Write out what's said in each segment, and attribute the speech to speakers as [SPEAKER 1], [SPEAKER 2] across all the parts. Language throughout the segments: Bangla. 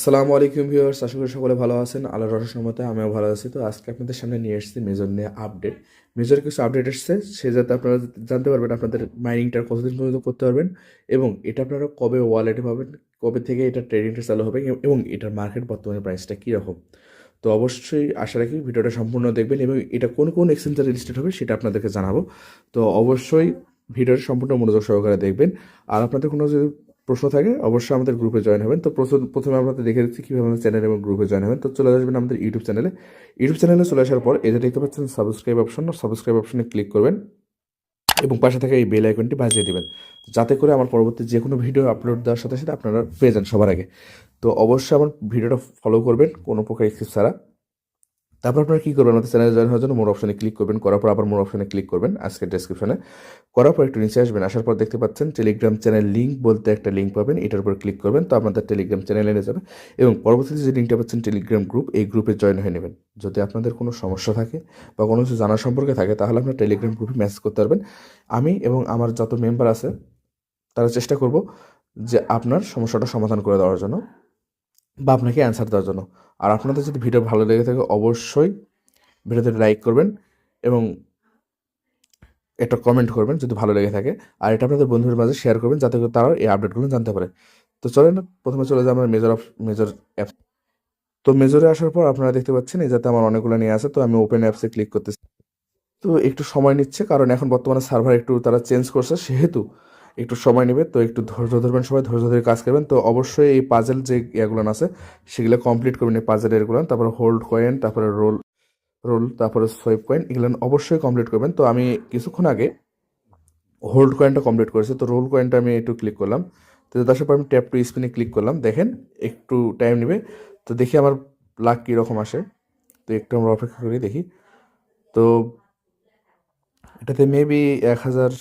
[SPEAKER 1] আসসালামু আলাইকুম ভিউয়ার্স, আশা করি সকলে ভালো আছেন। আল্লাহর রহমতে মতে আমিও ভালো আছি। তো আজকে আপনাদের সামনে নিয়ে এসেছি মেজর নিয়ে আপডেট। মেজর কিছু আপডেট এসেছে, সে যাতে আপনারা জানতে পারবেন আপনাদের মাইনিংটা কতদিন পর্যন্ত করতে পারবেন এবং এটা আপনারা কবে ওয়ালেটে পাবেন, কবে থেকে এটা ট্রেডিংটা চালু হবে এবং এটার মার্কেট বর্তমানে প্রাইসটা কীরকম। তো অবশ্যই আশা রাখি ভিডিওটা সম্পূর্ণ দেখবেন এবং এটা কোন কোন এক্সচেঞ্জে রেজিস্টার্ড হবে সেটা আপনাদেরকে জানাবো। তো অবশ্যই ভিডিওটা সম্পূর্ণ মনোযোগ সহকারে দেখবেন। আর আপনাদের কোনো যদি প্রশ্ন থাকে অবশ্যই আমাদের গ্রুপে জয়েন হবেন। তো প্রথমে আপনাদের দেখে দিচ্ছি কীভাবে আমাদের চ্যানেল এবং গ্রুপে জয়েন হবেন। তো চলে আসবেন আমাদের ইউটিউব চ্যানেলে চলে আসার পর এই যে দেখতে পাচ্ছেন সাবস্ক্রাইব অপশনে ক্লিক করবেন এবং পাশে থাকা এই বেল আইকনটি বাজিয়ে দেবেন, যাতে করে আমার পরবর্তী যে কোনো ভিডিও আপলোড দেওয়ার সাথে সাথে আপনারা পেয়ে যান সবার আগে। তো অবশ্যই আমার ভিডিওটা ফলো করবেন কোনো প্রকার স্কিপ ছাড়া। তারপর আপনারা কী করবেন, আমাদের চ্যানেলে জয়েন হওয়ার জন্য মোর অপশনে ক্লিক করবেন, করার পর আবার মোর অপশনে ক্লিক করবেন আজকের ডেসক্রিপশনে। করার পর একটু নিচে আসবেন, আসার পর দেখতে পাচ্ছেন টেলিগ্রাম চ্যানেল লিঙ্ক বলতে একটা লিঙ্ক পাবেন, এটার উপর ক্লিক করবেন। তো আপনাদের টেলিগ্রাম চ্যানেলে নিয়ে যাবে এবং পরবর্তীতে যে লিঙ্কটা পাচ্ছেন টেলিগ্রাম গ্রুপ, এই গ্রুপে জয়েন হয়ে নেবেন। যদি আপনাদের কোনো সমস্যা থাকে বা কোনো কিছু জানার সম্পর্কে থাকে তাহলে আপনার টেলিগ্রাম গ্রুপে মেসেজ করতে পারবেন। আমি এবং আমার যত মেম্বার আছে তারা চেষ্টা করব যে আপনার সমস্যাটা সমাধান করে দেওয়ার জন্য বা আপনাকে অ্যান্সার দেওয়ার জন্য। আর আপনাদের যদি ভিডিও ভালো লেগে থাকে অবশ্যই ভিডিওতে লাইক করবেন এবং একটা কমেন্ট করবেন যদি ভালো লেগে থাকে। আর এটা আপনাদের বন্ধুদের মাঝে শেয়ার করবেন যাতে করে তারাও এই আপডেটগুলো জানতে পারে। তো চলেন প্রথমে চলে যাই আমার মেজর অ্যাপ। তো মেজরে আসার পর আপনারা দেখতে পাচ্ছেন এই যাতে আমার অনেকগুলো নিয়ে আসে। তো আমি ওপেন অ্যাপসে ক্লিক করতেছি। তো একটু সময় নিচ্ছে কারণ এখন বর্তমানে সার্ভার একটু তারা চেঞ্জ করছে, সেহেতু একটু সময় নেবে। তো একটু ধৈর্য ধরবেন, সবাই ধৈর্য ধরে কাজ করবেন। তো অবশ্যই এই পাজেল যে ইয়েগুলো আছে সেগুলো কমপ্লিট করবেন, এই পাজেল এরগুলো, তারপরে হোল্ড কয়েন, তারপরে রোল, তারপরে সোয়াইপ কয়েন, এগুলো অবশ্যই কমপ্লিট করবেন। তো আমি কিছুক্ষণ আগে হোল্ড কয়েনটা কমপ্লিট করেছি। তো রোল কয়েনটা আমি একটু ক্লিক করলাম। তো তারপর আমি ট্যাপ টু স্পিনে ক্লিক করলাম, দেখেন একটু টাইম নেবে। তো দেখি আমার লাক কীরকম আসে। তো একটু আমরা অপেক্ষা করি দেখি। তো এটাতে মেবি 1,000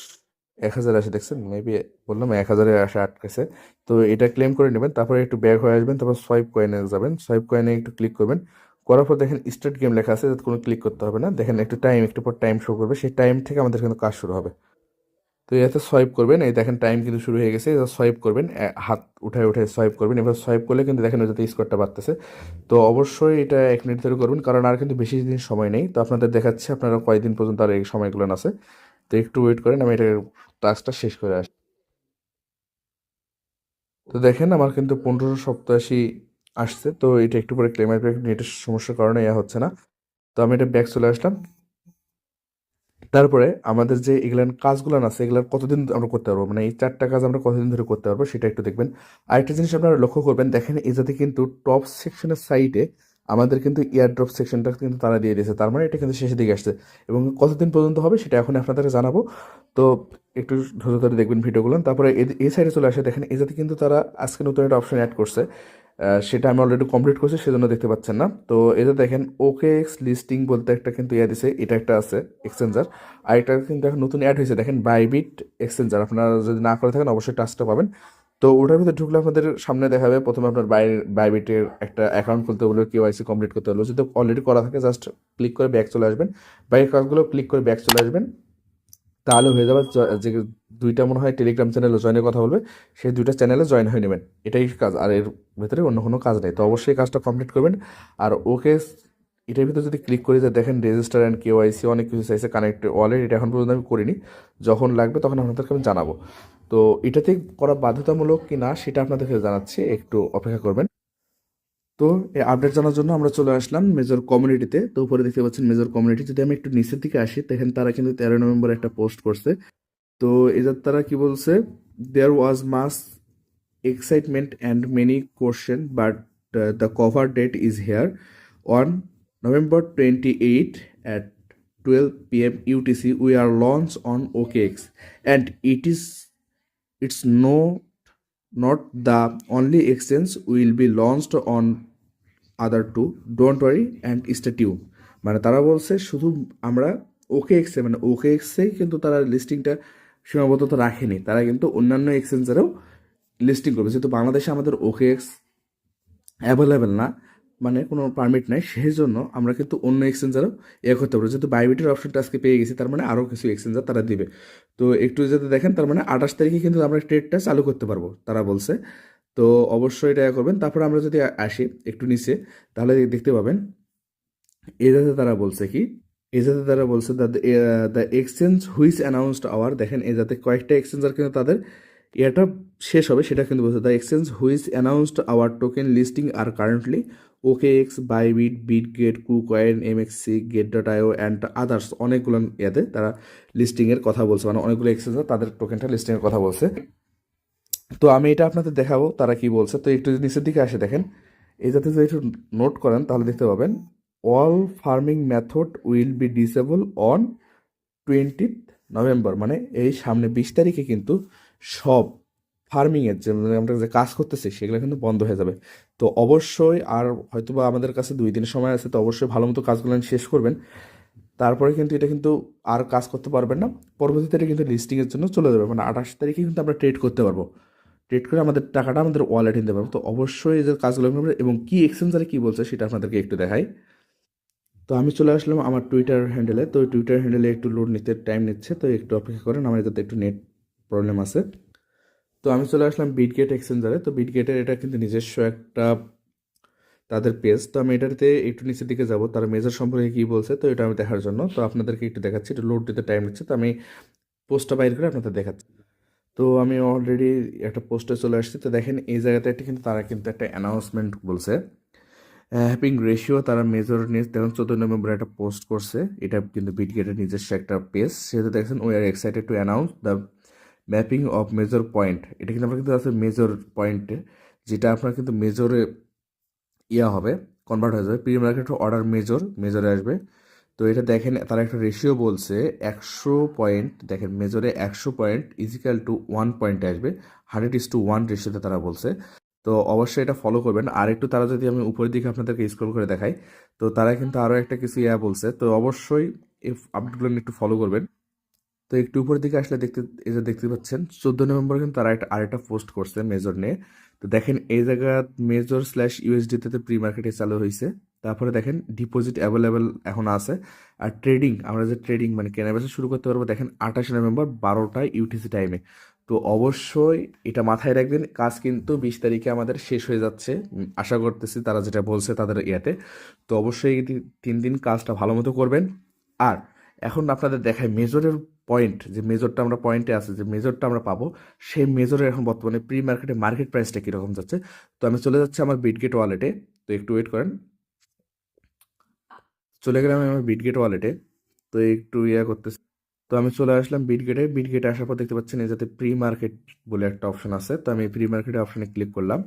[SPEAKER 1] আসে, দেখছেন মেবি বললাম 1,000-এ আসে আটকেছে। তো এটা ক্লেম করে নেবেন, তারপরে একটু ব্যাক হয়ে আসবেন, তারপর সোয়াইপ কয়েনে যাবেন, সোয়াইপ কয়েনে একটু ক্লিক করবেন। করার পর দেখেন স্টার্ট গেম লেখা আছে, যাতে কোনো ক্লিক করতে হবে না। দেখেন একটু পর টাইম শো করবে, সেই টাইম থেকে আমাদের কিন্তু কাজ শুরু হবে। তো এতে সোয়াইপ করবেন, এই দেখেন টাইম কিন্তু শুরু হয়ে গেছে। সোয়াইপ করবেন, হাত উঠায় উঠে সোয়াইপ করবেন। এবার সোয়াইপ করলে কিন্তু দেখেন যাতে স্কোরটা বাড়তেছে। তো অবশ্যই এটা 1 মিনিট ধরে করবেন কারণ আর কিন্তু বেশি দিন সময় নেই। তো আপনাদের দেখাচ্ছে আপনারা কয়দিন পর্যন্ত আর এই সময়গুলো আছে। তো একটু ওয়েট করেন, আমি এটা টাস্কটা শেষ করে আসি। তো দেখেন আমার কিন্তু 1587 আসছে। তো এটা একটু পরে ক্লেম আসবে, নেটের সমস্যার কারণে হচ্ছে না। তো আমি এটা ব্যাক চলে আসলাম। তারপরে আমাদের যে এগুলান কাজগুলো আছে এগুলার কতদিন আমরা করতে পারবো, মানে এই 4টা কাজ আমরা কতদিন ধরে করতে পারবো সেটা একটু দেখবেন। আরেকটা জিনিস আপনারা লক্ষ্য করবেন, দেখেন এই যাতে কিন্তু টপ সেকশনের সাইডে আমাদের কিন্তু এয়ারড্রপ সেকশনটা কিন্তু তারা দিয়ে দিয়েছে, তার মানে এটা কিন্তু শেষের দিকে আসছে এবং কতদিন পর্যন্ত হবে সেটা এখন আপনাদেরকে জানাবো। তো একটু ধৈর্য ধরে দেখবেন ভিডিওগুলো। তারপরে এই সাইডে চলে আসে, দেখেন এই যাতে কিন্তু তারা আজকে নতুন একটা অপশন অ্যাড করছে, সেটা আমি অলরেডি কমপ্লিট করছি সেজন্য দেখতে পাচ্ছেন না। তো এটা দেখেন ওকে এক্স লিস্টিং বলতে একটা কিন্তু দিছে, এটা একটা আছে এক্সচেঞ্জার। আর একটা কিন্তু এখন নতুন অ্যাড হয়েছে, দেখেন বাইবিট এক্সচেঞ্জার। আপনারা যদি না করে থাকেন অবশ্যই টাচটা পাবেন। তো ওটার ভিতরে ঢুকলে আপনাদের সামনে দেখাবে প্রথমে আপনার বাইবিটের একটা অ্যাকাউন্ট খুলতে বলবে, কেওয়াইসি কমপ্লিট করতে হলো। যদি অলরেডি করা থাকে জাস্ট ক্লিক করে ব্যাক চলে আসবেন, বাইরের কাজগুলো ক্লিক করে ব্যাক চলে আসবেন, তাহলে হয়ে যাবে। যে দুইটা মনে হয় টেলিগ্রাম চ্যানেলে জয়েনের কথা বলবে, সেই দুইটা চ্যানেলে জয়েন হয়ে নেবেন, এটাই কাজ। আর এর ভেতরে অন্য কোনো কাজ নেই। তো অবশ্যই কাজটা কমপ্লিট করবেন। আর ওকে এটার ভিতরে যদি ক্লিক করি যে দেখেন রেজিস্টার অ্যান্ড কেওয়াইসি অনেক কিছু চাইছে, কানেক্ট ওয়ালেট, এটা এখন পর্যন্ত আমি করিনি। যখন লাগবে তখন আপনাদেরকে আমি জানাবো। তো এটাতে করা বাধ্যতামূলক কি না সেটা আপনাদেরকে জানাচ্ছি, একটু অপেক্ষা করবেন। তো এই আপডেট জানার জন্য আমরা চলে আসলাম মেজর কমিউনিটিতে। তো উপরে দেখতে পাচ্ছেন মেজর কমিউনিটি। যদি আমি একটু নিচের দিকে আসি দেখেন তারা কিন্তু 13 নভেম্বর একটা পোস্ট করছে। তো এদের তারা কি বলছে, there was mass excitement and many question but the cover date is here on November 28 at 12 p.m. UTC. We are launched on OKX and it's not the only exchange, will be launched on other two. Don't worry and stay tuned. মানে তারা বলছে শুধু আমরা ওকে এক্সে, মানে ওকে এক্সেই কিন্তু তারা লিস্টিংটা সীমাবদ্ধতা রাখেনি, তারা কিন্তু অন্যান্য এক্সচেঞ্জারেও লিস্টিং করবে। যেহেতু বাংলাদেশে আমাদের ওকে এক্স অ্যাভেলেবেল না, মানে কোনো পারমিট নাই, সেই জন্য আমরা কিন্তু অন্য এক্সচেঞ্জারও করতে পারবো। যেহেতু বাইবিটের অপশনটা আজকে পেয়ে গেছি, তার মানে আরও কিছু এক্সচেঞ্জার তারা দিবে। তো একটু যদি দেখেন তার মানে 28 তারিখে কিন্তু আমরা ট্রেডটা চালু করতে পারবো তারা বলছে। তো অবশ্যই এটা করবেন। তারপর আমরা যদি আসি একটু নিচে, তাহলে দেখতে পাবেন এটাতে তারা বলছে কি, এটাতে তারা বলছে the exchange which announced our, দেখেন এটাতে কয়েকটা এক্সচেঞ্জার কিন্তু তাদের এটা শেষ হবে সেটা কিন্তু বলছে the exchange which announced our token listing আর currently OKX, Bybit, Bitget, KuCoin, MXC, Get.io and others, অনেকগুলো ইয়াতে তারা লিস্টিংয়ের কথা বলছে, মানে অনেকগুলো এক্সচেঞ্জার তাদের টোকেনটা লিস্টিংয়ের কথা বলছে। তো আমি এটা আপনাদের দেখাবো তারা কি বলছে। তো একটু যদি নিচের দিকে আসে দেখেন, এই যাতে যদি একটু নোট করেন তাহলে দেখতে পাবেন all farming method will be disable on 20th November, মানে এই সামনে 20 তারিখে কিন্তু সব ফার্মিংয়ের যে মানে আমরা যে কাজ করতেছি সেগুলো কিন্তু বন্ধ হয়ে যাবে। তো অবশ্যই আর হয়তো বা আমাদের কাছে 2 দিন সময় আছে, তো অবশ্যই ভালো মতো কাজগুলো শেষ করবেন। তারপরে কিন্তু এটা কিন্তু আর কাজ করতে পারবেন না, পরবর্তীতে কিন্তু লিস্টিংয়ের জন্য চলে যাবে, মানে 28 তারিখে কিন্তু আমরা ট্রেড করতে পারবো, ট্রেড করে আমাদের টাকাটা আমাদের ওয়ালেটে নিতে পারবো। তো অবশ্যই এই যে কাজগুলো করবেন এবং কি এক্সচেঞ্জারে কী বলছে সেটা আপনাদেরকে একটু দেখাই। তো আমি চলে আসলাম আমার টুইটার হ্যান্ডেলে, তো টুইটার হ্যান্ডেলে একটু লোড নিতে টাইম নিচ্ছে, তো একটু অপেক্ষা করেন, আমার যাতে একটু নেট প্রবলেম আছে। তো আমি চলে আসলাম বিটগেট এক্সচেঞ্জারে। তো বিটগেটের এটা কিন্তু নিজস্ব একটা তাদের পেজ, তো আমি এটাতে একটু নিচের দিকে যাব, তারা মেজর সম্পর্কে কী বলছে তো এটা আমি দেখার জন্য তো আপনাদেরকে একটু দেখাচ্ছি, একটু লোড দিতে টাইম নিচ্ছে, তো আমি পোস্টটা বাইর করে আপনাদের দেখাচ্ছি। তো আমি অলরেডি একটা পোস্টে চলে আসছি, তো দেখেন এই জায়গাতে একটা কিন্তু তারা কিন্তু একটা অ্যানাউন্সমেন্ট বলছে হ্যাপিং রেশিও, তারা মেজর নিয়ে দেখুন 14 নভেম্বর একটা পোস্ট করছে, এটা কিন্তু বিটগেটের নিজস্ব একটা পেজ, সেটা দেখছেন we are excited to announce the mapping of major point, এটা কিন্তু আমরা কিন্তু আছে মেজর পয়েন্টে, যেটা আপনার কিন্তু মেজরে হবে, কনভার্ট হয়ে যাবে, প্রি মার্কেট অর্ডার মেজরে আসবে। তো এটা দেখেন তারা একটা রেশিও বলছে 100 পয়েন্ট, দেখেন মেজরে 100 পয়েন্ট ইজিক্যাল টু 1 পয়েন্টে আসবে, 100:1 রেশিওতে তারা বলছে। তো অবশ্যই এটা ফলো করবেন। আর একটু তারা যদি আমি উপরের দিকে আপনাদেরকে স্ক্রল করে দেখাই, তো তারা কিন্তু আরও একটা কিছু বলছে, তো অবশ্যই এই আপডেটগুলো একটু ফলো করবেন। তো একটু উপরের দিকে আসলে এই যে দেখতে পাচ্ছেন 14 নভেম্বর কিন্তু তারা আরেকটা পোস্ট করছে মেজর নিয়ে। তো দেখেন এই জায়গা মেজর/USDতে প্রি মার্কেটে চালু হয়েছে। তারপরে দেখেন ডিপোজিট অ্যাভেলেবেল এখন আছে। আর ট্রেডিং, আমরা যে ট্রেডিং মানে কেনাবেচা শুরু করতে পারবো দেখেন 28 নভেম্বর 12টা UTC টাইমে। তো অবশ্যই এটা মাথায় রাখবেন, কাজ কিন্তু 20 তারিখে আমাদের শেষ হয়ে যাচ্ছে, আশা করতেছি তারা যেটা বলছে তাদের ইয়াতে। তো অবশ্যই এই 3 দিন কাজটা ভালো মতো করবেন। আর এখন আপনাদের দেখায় মেজরের পয়েন্ট, যে মেজরটা আমরা পয়েন্টে আছে, যে মেজরটা আমরা পাবো সেই মেজরের এখন বর্তমানে প্রি মার্কেটে মার্কেট প্রাইসটা কীরকম যাচ্ছে। তো আমি চলে যাচ্ছি আমার বিটগেট ওয়ালেটে, তো একটু ওয়েট করেন, চলে গেলাম আমি আমার বিটগেট ওয়ালেটে, তো একটু করতেছি। তো আমি চলে আসলাম বিটগেটে আসার পর দেখতে পাচ্ছেন এই যাতে প্রি মার্কেট বলে একটা অপশন আছে, তো আমি প্রি মার্কেটের অপশনে ক্লিক করলাম।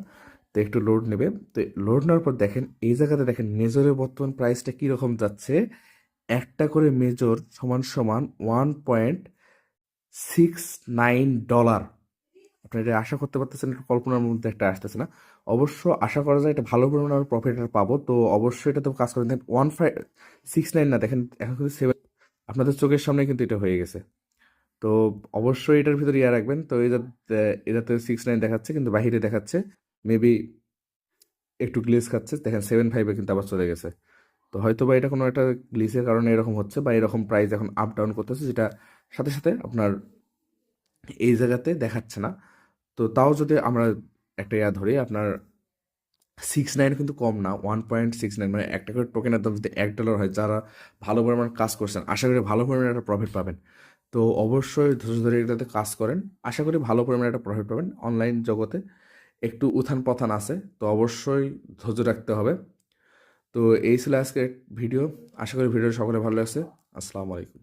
[SPEAKER 1] তো একটু লোড নেবে, তো লোড নেওয়ার পর দেখেন এই জায়গাতে দেখেন মেজরের বর্তমান প্রাইসটা কীরকম যাচ্ছে, একটা করে মেজর সমান সমান $1.69। আপনি এটা আশা করতে পারতেছেন, একটু কল্পনার মধ্যে একটা আসতেছে না? অবশ্য আশা করা যায় এটা ভালো পরিমাণে আমরা প্রফিট পাবো, তো অবশ্যই এটা তো কাজ করে দেখেন 1569 না, দেখেন এখন কিন্তু 7, আপনাদের চোখের সামনে কিন্তু এটা হয়ে গেছে। তো অবশ্যই এটার ভিতরে রাখবেন। তো এটাতে 69 দেখাচ্ছে কিন্তু বাহিরে দেখাচ্ছে মেবি একটু গ্লিচ খাচ্ছে, দেখেন 75-এ কিন্তু আবার চলে গেছে। তো হয়তো বা এটা কোনো একটা গ্লিচের কারণে এরকম হচ্ছে, বা এরকম প্রাইস এখন আপ ডাউন করতেছে, যেটা সাথে সাথে আপনার এই জায়গাতে দেখাচ্ছে না। তো তাও যদি আমরা একটা ধরি, আপনার 69 কিন্তু কম না, 1.69, মানে একটা করে টোকেনের দাম যদি $1 হয়, যারা ভালো পরিমাণ কাজ করছেন আশা করি ভালো পরিমাণে একটা প্রফিট পাবেন। তো অবশ্যই ধৈর্য ধরে এটাতে কাজ করেন, আশা করি ভালো পরিমাণে একটা প্রফিট পাবেন। অনলাইন জগতে একটু উত্থান পথান আছে, তো অবশ্যই ধৈর্য রাখতে হবে। তো এই ছিল আজকের ভিডিও, আশা করি ভিডিও সকলে ভালো লাগছে। আসসালামু আলাইকুম।